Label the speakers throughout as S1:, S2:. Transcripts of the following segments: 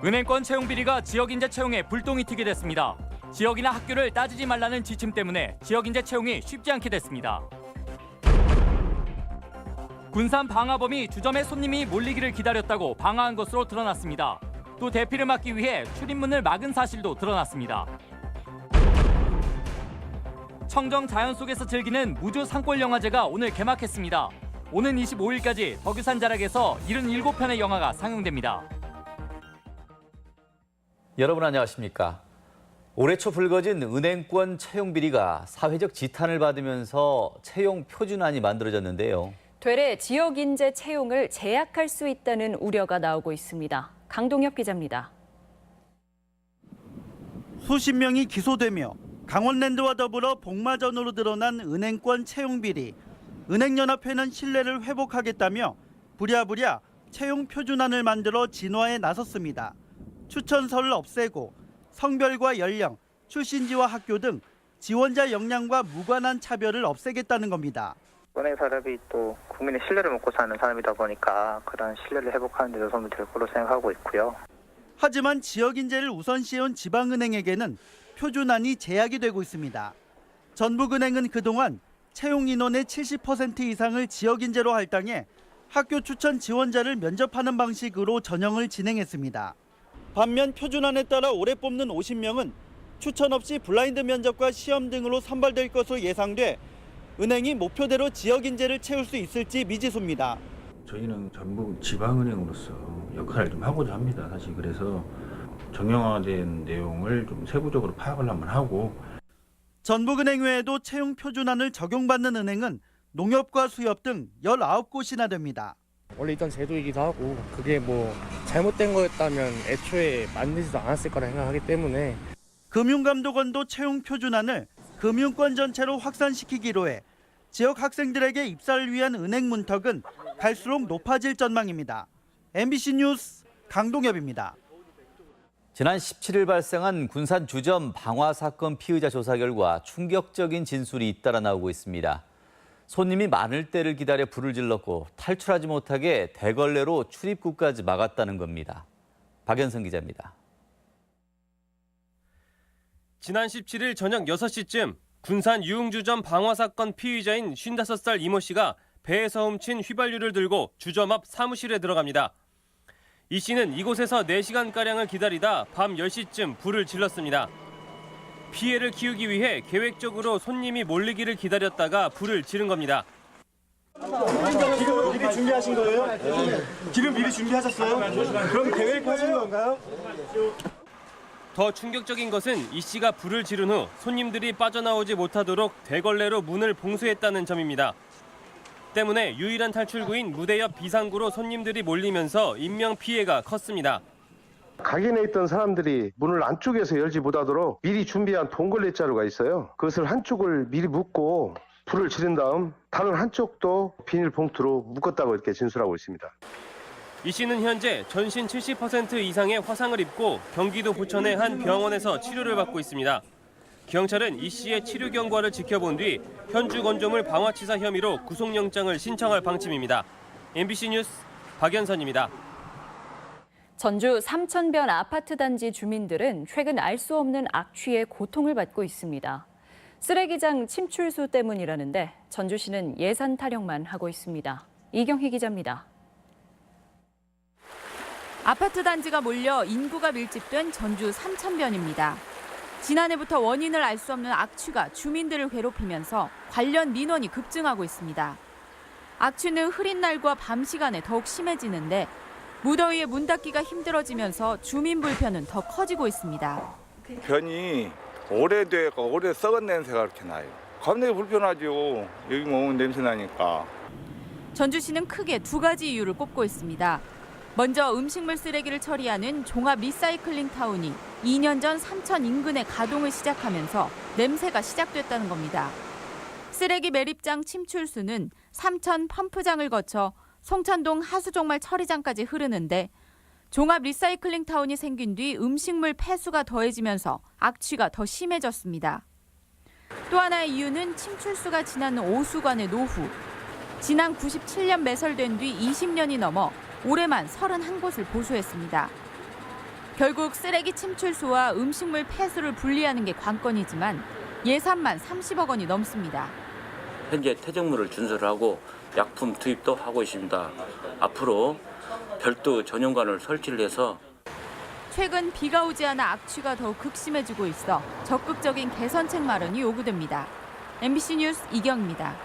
S1: 은행권 채용 비리가 지역인재 채용에 불똥이 튀게 됐습니다. 지역이나 학교를 따지지 말라는 지침 때문에 지역인재 채용이 쉽지 않게 됐습니다. 군산 방화범이 주점에 손님이 몰리기를 기다렸다고 방화한 것으로 드러났습니다. 또 대피를 막기 위해 출입문을 막은 사실도 드러났습니다. 청정 자연 속에서 즐기는 무주 산골 영화제가 오늘 개막했습니다. 오는 25일까지 덕유산 자락에서 77편의 영화가 상영됩니다.
S2: 여러분 안녕하십니까? 올해 초 불거진 은행권 채용 비리가 사회적 지탄을 받으면서 채용 표준안이 만들어졌는데요.
S3: 되레 지역 인재 채용을 제약할 수 있다는 우려가 나오고 있습니다. 강동엽 기자입니다.
S4: 수십 명이 기소되며 강원랜드와 더불어 복마전으로 드러난 은행권 채용 비리. 은행연합회는 신뢰를 회복하겠다며 부랴부랴 채용 표준안을 만들어 진화에 나섰습니다. 추천서를 없애고 성별과 연령, 출신지와 학교 등 지원자 역량과 무관한 차별을 없애겠다는 겁니다.
S5: 은행 사람이 또 국민의 신뢰를 먹고 사는 사람이다 보니까 그런 신뢰를 회복하는 데 도움이 될 거로 생각하고 있고요.
S4: 하지만 지역 인재를 우선시해온 지방은행에게는 표준안이 제약이 되고 있습니다. 전북은행은 그동안 채용 인원의 70% 이상을 지역 인재로 할당해 학교 추천 지원자를 면접하는 방식으로 전형을 진행했습니다. 반면 표준안에 따라 올해 뽑는 50명은 추천 없이 블라인드 면접과 시험 등으로 선발될 것으로 예상돼 은행이 목표대로 지역 인재를 채울 수 있을지 미지수입니다.
S6: 저희는 전북 지방은행으로서 역할을 좀 하고자 합니다. 사실 그래서 정형화된 내용을 좀 세부적으로 파악을 한번 하고.
S4: 전북은행 외에도 채용 표준안을 적용받는 은행은 농협과 수협 등 19곳이나 됩니다.
S7: 원래 있던 제도이기도 하고 그게 뭐 잘못된 거였다면 애초에 만들지도 않았을 거라 생각하기 때문에.
S4: 금융감독원도 채용 표준안을 금융권 전체로 확산시키기로 해 지역 학생들에게 입사를 위한 은행 문턱은 갈수록 높아질 전망입니다. MBC 뉴스 강동엽입니다.
S2: 지난 17일 발생한 군산 주점 방화 사건 피의자 조사 결과 충격적인 진술이 잇따라 나오고 있습니다. 손님이 많을 때를 기다려 불을 질렀고 탈출하지 못하게 대걸레로 출입구까지 막았다는 겁니다. 박연성 기자입니다.
S8: 지난 17일 저녁 6시쯤 군산 유흥주점 방화 사건 피의자인 55살 이모 씨가 배에서 훔친 휘발유를 들고 주점 앞 사무실에 들어갑니다. 이 씨는 이곳에서 4시간가량을 기다리다 밤 10시쯤 불을 질렀습니다. 피해를 키우기 위해 계획적으로 손님이 몰리기를 기다렸다가 불을 지른 겁니다.
S9: 지금 미리 준비하신 거예요? 지금 미리 준비하셨어요? 그럼 계획하신 건가요?
S8: 더 충격적인 것은 이 씨가 불을 지른 후 손님들이 빠져나오지 못하도록 대걸레로 문을 봉쇄했다는 점입니다. 때문에 유일한 탈출구인 무대 옆 비상구로 손님들이 몰리면서 인명피해가 컸습니다.
S10: 가게 내에 있던 사람들이 문을 안쪽에서 열지 못하도록 미리 준비한 동걸레 자루가 있어요. 그것을 한쪽을 미리 묶고 불을 지른 다음 다른 한쪽도 비닐봉투로 묶었다고 이렇게 진술하고 있습니다.
S8: 이 씨는 현재 전신 70% 이상의 화상을 입고 경기도 부천의 한 병원에서 치료를 받고 있습니다. 경찰은 이 씨의 치료 경과를 지켜본 뒤 현주 건조물 방화치사 혐의로 구속영장을 신청할 방침입니다. MBC 뉴스 박연선입니다.
S3: 전주 삼천변 아파트 단지 주민들은 최근 알 수 없는 악취에 고통을 받고 있습니다. 쓰레기장 침출수 때문이라는데 전주시는 예산 타령만 하고 있습니다. 이경희 기자입니다.
S11: 아파트 단지가 몰려 인구가 밀집된 전주 삼천변입니다. 지난해부터 원인을 알 수 없는 악취가 주민들을 괴롭히면서 관련 민원이 급증하고 있습니다. 악취는 흐린 날과 밤 시간에 더욱 심해지는데 무더위에 문 닫기가 힘들어지면서 주민 불편은 더 커지고 있습니다.
S12: 변이 오래되고 오래 썩은 냄새가 그렇게 나요. 겁나게 불편하죠. 여기 오면 냄새 나니까.
S11: 전주시는 크게 2가지 이유를 꼽고 있습니다. 먼저 음식물 쓰레기를 처리하는 종합 리사이클링 타운이 2년 전 삼천 인근에 가동을 시작하면서 냄새가 시작됐다는 겁니다. 쓰레기 매립장 침출수는 삼천 펌프장을 거쳐 송천동 하수종말 처리장까지 흐르는데 종합 리사이클링 타운이 생긴 뒤 음식물 폐수가 더해지면서 악취가 더 심해졌습니다. 또 하나의 이유는 침출수가 지나는 오수관의 노후. 지난 97년 매설된 뒤 20년이 넘어 올해만 31곳을 보수했습니다. 결국 쓰레기 침출수와 음식물 폐수를 분리하는 게 관건이지만 예산만 30억 원이 넘습니다.
S13: 현재 퇴적물을 준수하고 약품 투입도 하고 있습니다. 앞으로 별도 전용관을 설치를 해서
S11: 최근 비가 오지 않아 악취가 더욱 극심해지고 있어 적극적인 개선책 마련이 요구됩니다. MBC 뉴스 이경입니다.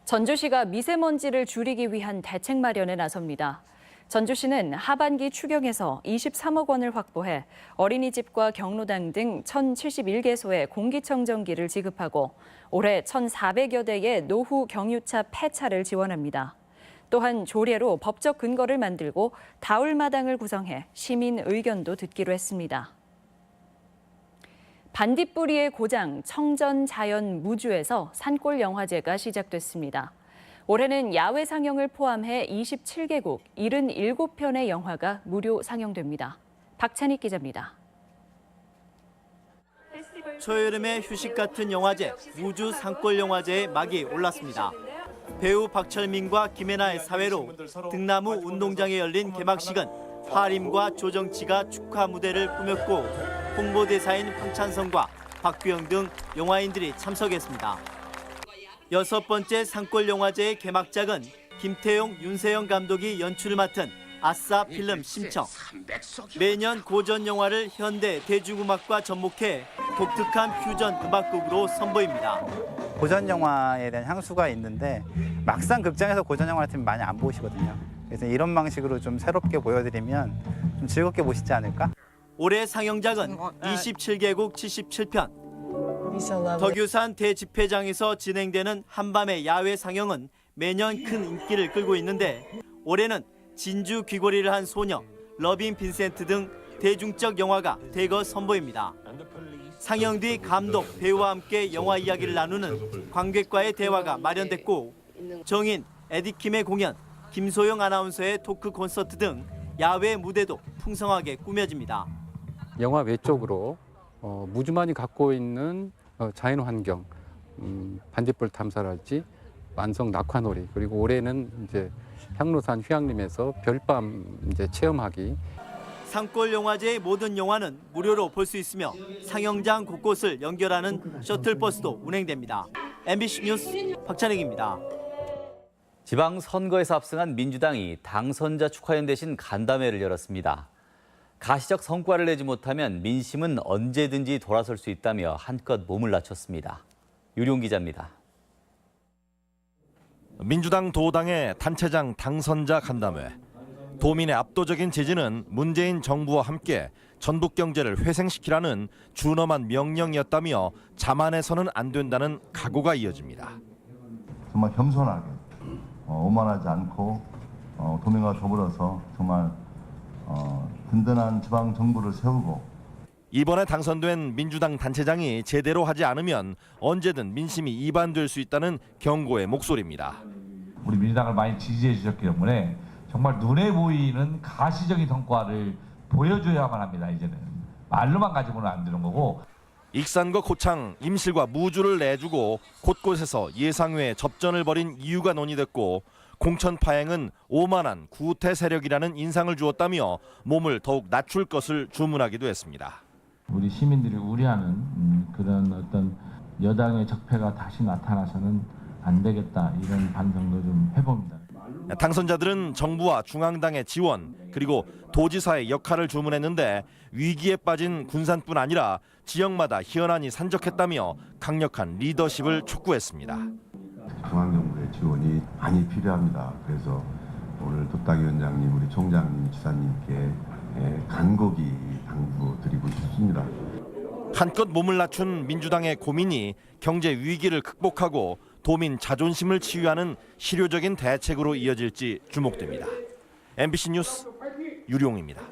S3: 전주시가 미세먼지를 줄이기 위한 대책 마련에 나섭니다. 전주시는 하반기 추경에서 23억 원을 확보해 어린이집과 경로당 등 1,071개소에 공기청정기를 지급하고 올해 1,400여 대의 노후 경유차 폐차를 지원합니다. 또한 조례로 법적 근거를 만들고 다울마당을 구성해 시민 의견도 듣기로 했습니다. 반딧불이의 고장 청전자연무주에서 산골 영화제가 시작됐습니다. 올해는 야외 상영을 포함해 27개국 77편의 영화가 무료 상영됩니다. 박찬익 기자입니다.
S4: 초여름의 휴식 같은 영화제 무주 산골 영화제의 막이 올랐습니다. 배우 박철민과 김혜나의 사회로 등나무 운동장에 열린 개막식은 하림과 조정치가 축하 무대를 꾸몄고 홍보대사인 황찬성과 박규영 등 영화인들이 참석했습니다. 6번째 산골 영화제의 개막작은 김태용, 윤세영 감독이 연출을 맡은 아싸 필름 심청. 매년 고전 영화를 현대 대중음악과 접목해 독특한 퓨전 음악극으로 선보입니다.
S14: 고전 영화에 대한 향수가 있는데 막상 극장에서 고전 영화 같으면 많이 안 보시거든요. 그래서 이런 방식으로 좀 새롭게 보여드리면 좀 즐겁게 보시지 않을까?
S4: 올해 상영작은 27개국 77편. 덕유산 대집회장에서 진행되는 한밤의 야외 상영은 매년 큰 인기를 끌고 있는데 올해는 진주 귀걸이를 한 소녀, 러빈 빈센트 등 대중적 영화가 대거 선보입니다. 상영 뒤 감독, 배우와 함께 영화 이야기를 나누는 관객과의 대화가 마련됐고 정인, 에디킴의 공연, 김소영 아나운서의 토크 콘서트 등 야외 무대도 풍성하게 꾸며집니다.
S15: 영화 외적으로 무주만이 갖고 있는 자연 환경, 반딧불 탐사랄지 완성 낙화놀이, 그리고 올해는 이제 향로산 휴양림에서 별밤 이제 체험하기.
S4: 산골 영화제의 모든 영화는 무료로 볼 수 있으며 상영장 곳곳을 연결하는 셔틀버스도 운행됩니다. MBC 뉴스 박찬익입니다.
S2: 지방선거에서 압승한 민주당이 당선자 축하연 대신 간담회를 열었습니다. 가시적 성과를 내지 못하면 민심은 언제든지 돌아설 수 있다며 한껏 몸을 낮췄습니다. 유룡 기자입니다.
S16: 민주당 도당의 단체장 당선자 간담회. 도민의 압도적인 지지는 문재인 정부와 함께 전북 경제를 회생시키라는 준엄한 명령이었다며 자만해서는 안 된다는 각오가 이어집니다.
S17: 정말 겸손하게 오만하지 않고 도민과 더불어서 정말 든든한 지방 정부를 세우고
S16: 이번에 당선된 민주당 단체장이 제대로 하지 않으면 언제든 민심이 이반될 수 있다는 경고의 목소리입니다.
S18: 우리 민주당을 많이 지지해 주셨기 때문에 정말 눈에 보이는 가시적인 성과를 보여줘야만 합니다. 이제는 말로만 가지고는 안 되는 거고.
S16: 익산과 고창, 임실과 무주를 내주고 곳곳에서 예상외의 접전을 벌인 이유가 논의됐고 공천 파행은 오만한 구태 세력이라는 인상을 주었다며 몸을 더욱 낮출 것을 주문하기도 했습니다.
S18: 우리 시민들이 우려하는 그런 어떤 여당의 적폐가 다시 나타나서는 안 되겠다, 이런 반성도 좀 해봅니다.
S16: 당선자들은 정부와 중앙당의 지원 그리고 도지사의 역할을 주문했는데 위기에 빠진 군산뿐 아니라 지역마다 현안이 산적했다며 강력한 리더십을 촉구했습니다.
S17: 중앙정부의 지원이 많이 필요합니다. 그래서 오늘 도당위원장님, 우리 총장님, 지사님께 간곡히 당부드리고 싶습니다.
S16: 한껏 몸을 낮춘 민주당의 고민이 경제 위기를 극복하고 도민 자존심을 치유하는 실효적인 대책으로 이어질지 주목됩니다. MBC 뉴스 유룡입니다.